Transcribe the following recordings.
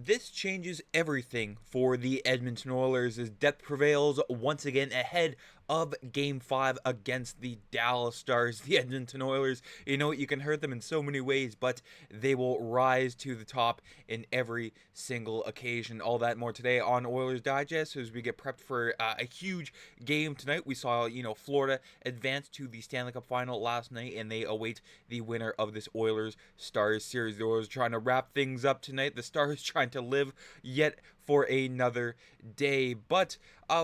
This changes everything for the Edmonton Oilers as depth prevails once again ahead of Game 5 against the Dallas Stars. The Edmonton Oilers, you know what, you can hurt them in so many ways, but they will rise to the top in every single occasion. All that more today on Oilers Digest as we get prepped for a huge game tonight. We saw, Florida advance to the Stanley Cup Final last night, and they await the winner of this Oilers Stars series. The Oilers trying to wrap things up tonight. The Stars trying to live yet for another day. But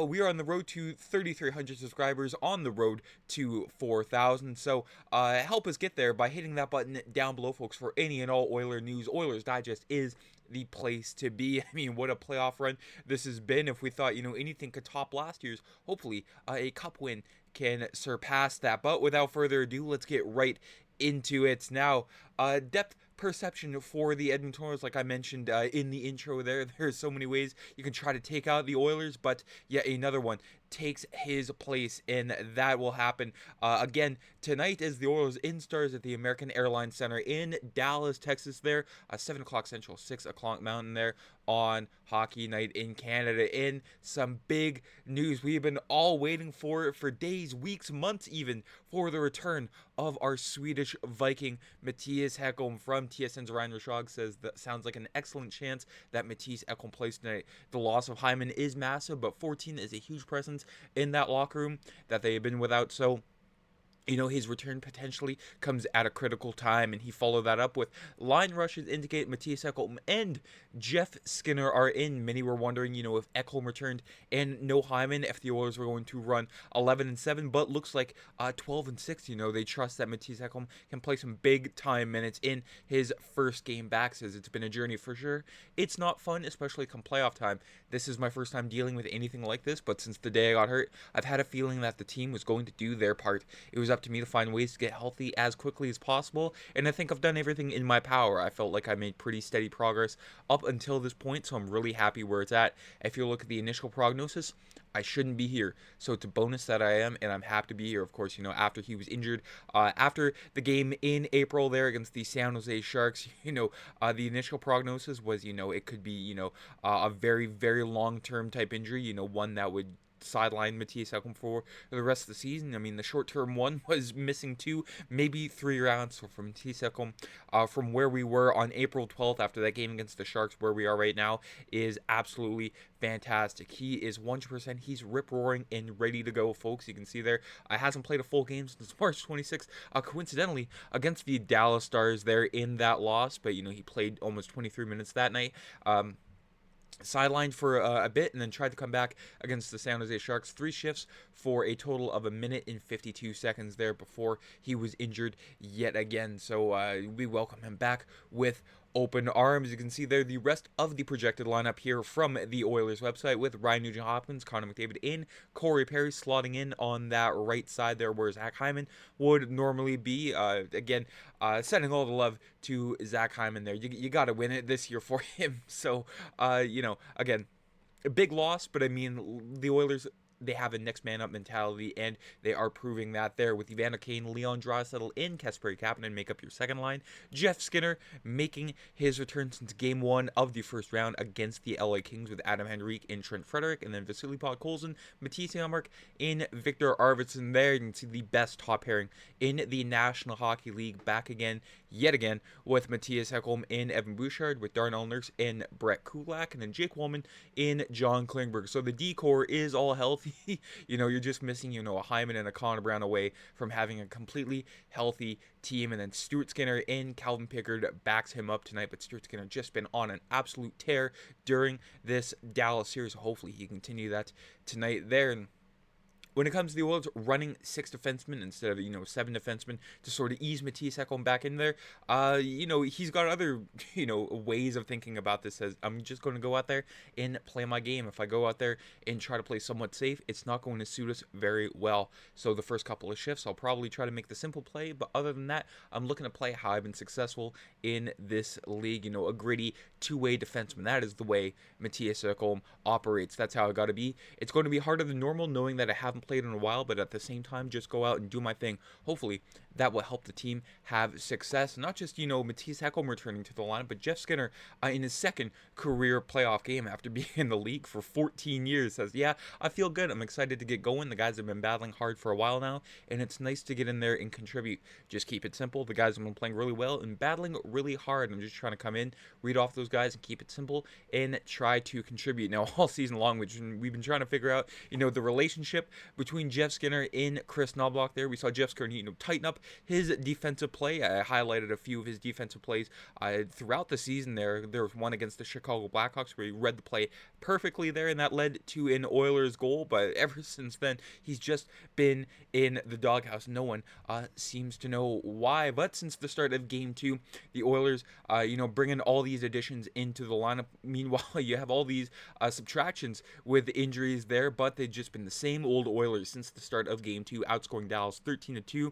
we are on the road to 3,300 subscribers, on the road to 4,000. So help us get there by hitting that button down below, folks, for any and all Oiler news. Oilers Digest is the place to be. I mean, what a playoff run this has been. If we thought, anything could top last year's, hopefully a cup win can surpass that. But without further ado, let's get right into it. Now, depth perception for the Edmonton Oilers, like I mentioned in the intro there's so many ways you can try to take out the Oilers, but yet another one takes his place, and that will happen again tonight as the Oilers in-stars at the American Airlines Center in Dallas, Texas there, 7 o'clock Central, 6 o'clock Mountain there on Hockey Night in Canada. In some big news we've been all waiting for days, weeks, months even, for the return of our Swedish Viking, Mattias Ekholm. From TSN's Ryan Rashog says that sounds like an excellent chance that Mattias Ekholm plays tonight. The loss of Hyman is massive, but 14 is a huge presence in that locker room that they have been without. So his return potentially comes at a critical time, and he followed that up with line rushes indicate Mattias Ekholm and Jeff Skinner are in. Many were wondering, if Ekholm returned and no Hyman, if the Oilers were going to run 11-7, but looks like 12-6. They trust that Mattias Ekholm can play some big time minutes in his first game back. Says it's been a journey for sure. It's not fun, especially come playoff time. This is my first time dealing with anything like this, but since the day I got hurt, I've had a feeling that the team was going to do their part. It was up to me to find ways to get healthy as quickly as possible, and I think I've done everything in my power. I felt like I made pretty steady progress up until this point, so I'm really happy where it's at. If you look at the initial prognosis, I shouldn't be here, so it's a bonus that I am, and I'm happy to be here. Of course, after he was injured, after the game in April there against the San Jose Sharks, the initial prognosis was, it could be, a very, very long-term type injury, one that would sideline Mattias Ekholm for the rest of the season. I mean, the short-term one was missing 2, maybe 3 rounds. So for Mattias Ekholm, from where we were on April 12th after that game against the Sharks, where we are right now, is absolutely fantastic. He is 100%. He's rip-roaring and ready to go, folks. You can see there, hasn't played a full game since March 26th, coincidentally, against the Dallas Stars there in that loss. But, he played almost 23 minutes that night. Sidelined for a bit and then tried to come back against the San Jose Sharks. 3 shifts for a total of 1 minute and 52 seconds there before he was injured yet again. So we welcome him back with open arms. You can see there the rest of the projected lineup here from the Oilers website, with Ryan Nugent-Hopkins, Connor McDavid in, Corey Perry slotting in on that right side there where Zach Hyman would normally be. Again, sending all the love to Zach Hyman there. You got to win it this year for him. So, again, a big loss, but I mean, the Oilers, they have a next man up mentality, and they are proving that there with Evander Kane, Leon Draisaitl, and Kasperi Kapanen make up your second line. Jeff Skinner making his return since game 1 of the first round against the LA Kings with Adam Henrique and Trent Frederick, and then Vasily Podkolzin, Matisse Janmark, and Victor Arvidsson there. You can see the best top pairing in the National Hockey League back again, yet again, with Mattias Ekholm and Evan Bouchard, with Darnell Nurse and Brett Kulak, and then Jake Wollman in John Klingberg. So the D-core is all healthy. You're just missing, a Hyman and a Connor Brown away from having a completely healthy team. And then Stuart Skinner and Calvin Pickard backs him up tonight. But Stuart Skinner just been on an absolute tear during this Dallas series. So hopefully he can continue that tonight there. And when it comes to the Oilers running 6 defensemen instead of, 7 defensemen to sort of ease Mattias Ekholm back in there, he's got other, ways of thinking about this. As I'm just going to go out there and play my game. If I go out there and try to play somewhat safe, it's not going to suit us very well. So the first couple of shifts, I'll probably try to make the simple play. But other than that, I'm looking to play how I've been successful in this league, a gritty two-way defenseman. That is the way Mattias Ekholm operates. That's how it got to be. It's going to be harder than normal, knowing that I haven't played in a while, but at the same time, just go out and do my thing. Hopefully, that will help the team have success. Not just, Matisse Ekholm returning to the lineup, but Jeff Skinner in his second career playoff game after being in the league for 14 years says, yeah, I feel good. I'm excited to get going. The guys have been battling hard for a while now, and it's nice to get in there and contribute. Just keep it simple. The guys have been playing really well and battling really hard. I'm just trying to come in, read off those guys, and keep it simple and try to contribute. Now, all season long, we've been trying to figure out, the relationship between Jeff Skinner and Kris Knoblauch there. We saw Jeff Skinner, tighten up his defensive play. I highlighted a few of his defensive plays throughout the season there. There was one against the Chicago Blackhawks where he read the play perfectly there, and that led to an Oilers goal. But ever since then, he's just been in the doghouse. No one seems to know why. But since the start of Game 2, the Oilers, bringing all these additions into the lineup. Meanwhile, you have all these subtractions with injuries there, but they've just been the same old Oilers since the start of Game 2, outscoring Dallas 13-2.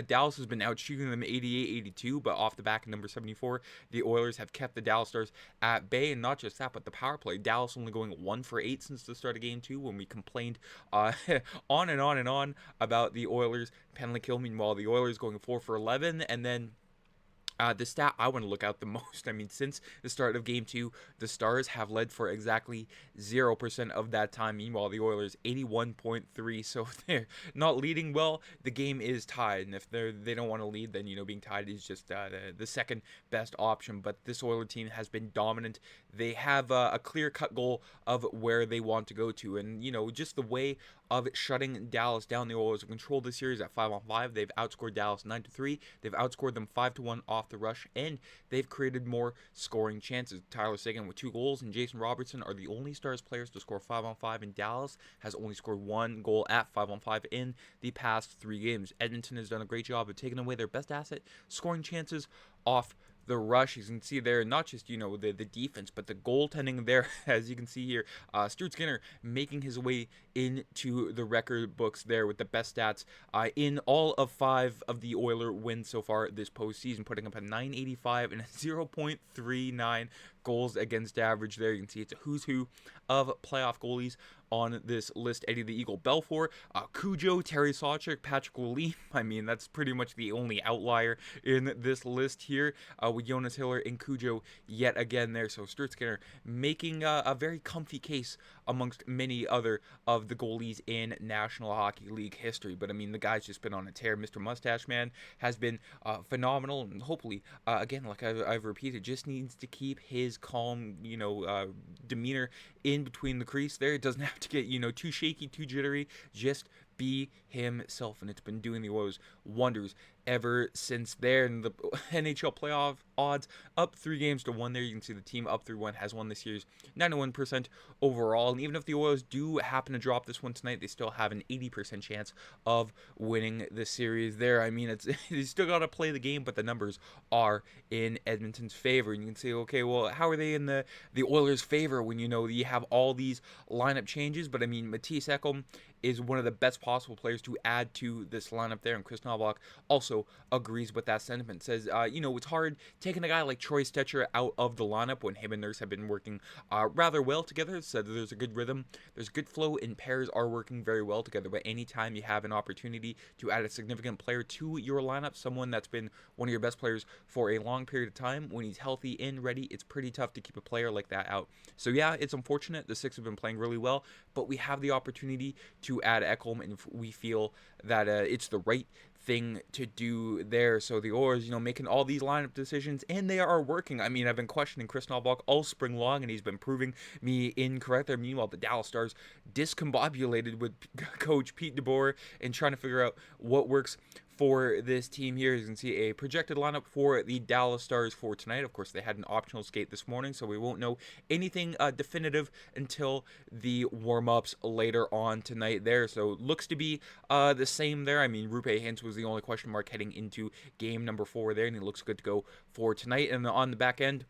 Dallas has been outshooting them 88-82, but off the back of number 74, the Oilers have kept the Dallas Stars at bay. And not just that, but the power play. Dallas only going 1 for 8 since the start of Game 2 when we complained on and on and on about the Oilers penalty kill. Meanwhile, the Oilers going 4 for 11, and then the stat I want to look out the most, since the start of Game 2, the Stars have led for exactly 0% of that time. Meanwhile, the Oilers 81.3, so they're not leading well. The game is tied, and if they don't want to lead, then, being tied is just the second best option. But this Oilers team has been dominant. They have a clear-cut goal of where they want to go to, and, just the way of shutting Dallas down. The Oilers have controlled the series at 5-on-5. They've outscored Dallas 9-3. They've outscored them 5-1 off the rush, and they've created more scoring chances. Tyler Seguin with 2 goals and Jason Robertson are the only Stars players to score 5-on-5, and Dallas has only scored 1 goal at 5-on-5 in the past 3 games. Edmonton has done a great job of taking away their best asset, scoring chances off the rush. You can see there, not just, the defense, but the goaltending there, as you can see here. Stuart Skinner making his way into the record books there with the best stats in all of 5 of the Oiler wins so far this postseason, putting up a .985 and a 0.39 goals against average there. You can see it's a who's who of playoff goalies on this list. Eddie the Eagle Belfour, Cujo, Terry Sawchuk, Patrick Lee. That's pretty much the only outlier in this list here with Jonas Hiller and Cujo yet again there. So Stuart Skinner making a very comfy case amongst many other of the goalies in National Hockey League history. But the guy's just been on a tear. Mr. Mustache Man has been phenomenal, and hopefully, again, like I've repeated, just needs to keep his calm, demeanor in between the crease there. It doesn't have to get, too shaky, too jittery. Just be himself, and it's been doing the Oilers wonders ever since there. And the NHL playoff odds up 3-1 there. You can see the team up 3-1 has won the series 91% overall. And even if the Oilers do happen to drop this one tonight, they still have an 80% chance of winning the series there. It's you still got to play the game, but the numbers are in Edmonton's favor. And you can say, okay, well, how are they in the Oilers' favor when you have all these lineup changes? But Matisse Ekholm is one of the best possible players to add to this lineup there, and Kris Knoblauch also agrees with that sentiment. Says, it's hard taking a guy like Troy Stecher out of the lineup when him and Nurse have been working rather well together. Said there's a good rhythm, there's good flow, and pairs are working very well together. But anytime you have an opportunity to add a significant player to your lineup, someone that's been one of your best players for a long period of time, when he's healthy and ready, it's pretty tough to keep a player like that out. So yeah, it's unfortunate. The Six have been playing really well, but we have the opportunity to add Ekholm, and we feel that it's the right thing to do there. So the Oilers, making all these lineup decisions, and they are working. I've been questioning Kris Knoblauch all spring long, and he's been proving me incorrect there. Meanwhile, the Dallas Stars discombobulated with coach Pete DeBoer and trying to figure out what works for this team here. As you can see, a projected lineup for the Dallas Stars for tonight. Of course, they had an optional skate this morning, so we won't know anything definitive until the warm-ups later on tonight there. So looks to be the same there. Rupe Hintz was the only question mark heading into game number 4 there, and he looks good to go for tonight. And on the back end,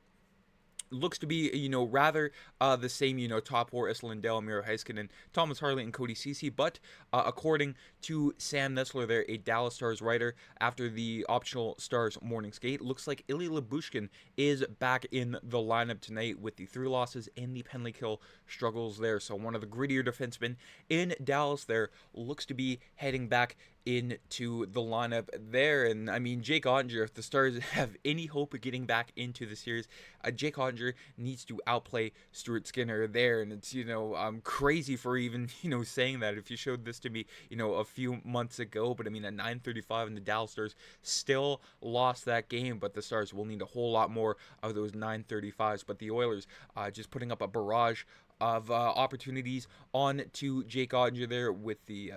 looks to be, rather the same, top four: Esa Lindell, Miro Heiskanen, Thomas Harley, and Cody Ceci. But according to Sam Nestler there, a Dallas Stars writer, after the optional Stars morning skate, looks like Ilya Lyubushkin is back in the lineup tonight with the 3 losses and the penalty kill struggles there. So one of the grittier defensemen in Dallas there looks to be heading back into the lineup there. And I mean, Jake Oettinger, if the Stars have any hope of getting back into the series, Jake Oettinger needs to outplay Stuart Skinner there. And it's, I'm crazy for even, saying that if you showed this to me, a few months ago. But I mean, at 9:35, and the Dallas Stars still lost that game, but the Stars will need a whole lot more of those 9:35s. But the Oilers just putting up a barrage of opportunities on to Jake Oettinger there with the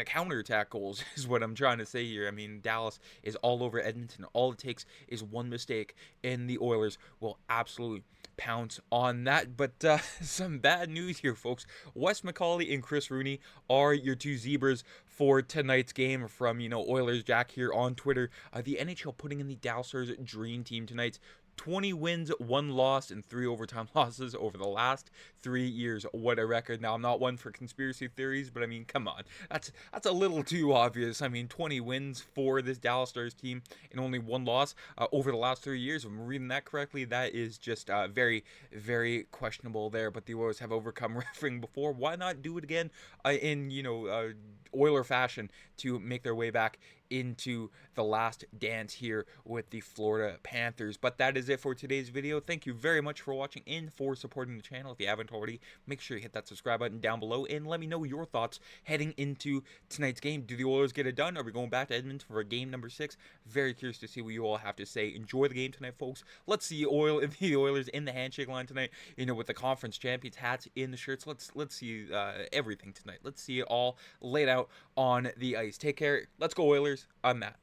counterattack goals is what I'm trying to say here. I mean, Dallas is all over Edmonton. All it takes is one mistake, and the Oilers will absolutely pounce on that. But some bad news here, folks. Wes McCauley and Chris Rooney are your 2 zebras for tonight's game. From Oilers Jack here on Twitter, the NHL putting in the Dallas Stars dream team tonight. 20 wins, 1 loss, and 3 overtime losses over the last 3 years. What a record. Now, I'm not one for conspiracy theories, but I mean, come on. That's a little too obvious. I mean, 20 wins for this Dallas Stars team and only 1 loss over the last 3 years. If I'm reading that correctly, that is just very, very questionable there. But the Oilers have overcome refereeing before. Why not do it again in, Oiler fashion to make their way back into the last dance here with the Florida Panthers? But that is it for today's video. Thank you very much for watching and for supporting the channel. If you haven't already, make sure you hit that subscribe button down below and let me know your thoughts heading into tonight's game. Do the Oilers get it done? Are we going back to Edmonton for game number 6? Very curious to see what you all have to say. Enjoy the game tonight, folks. Let's see the Oilers in the handshake line tonight, with the conference champions hats in the shirts. Let's see everything tonight. Let's see it all laid out on the ice. Take care. Let's go, Oilers. I'm Matt.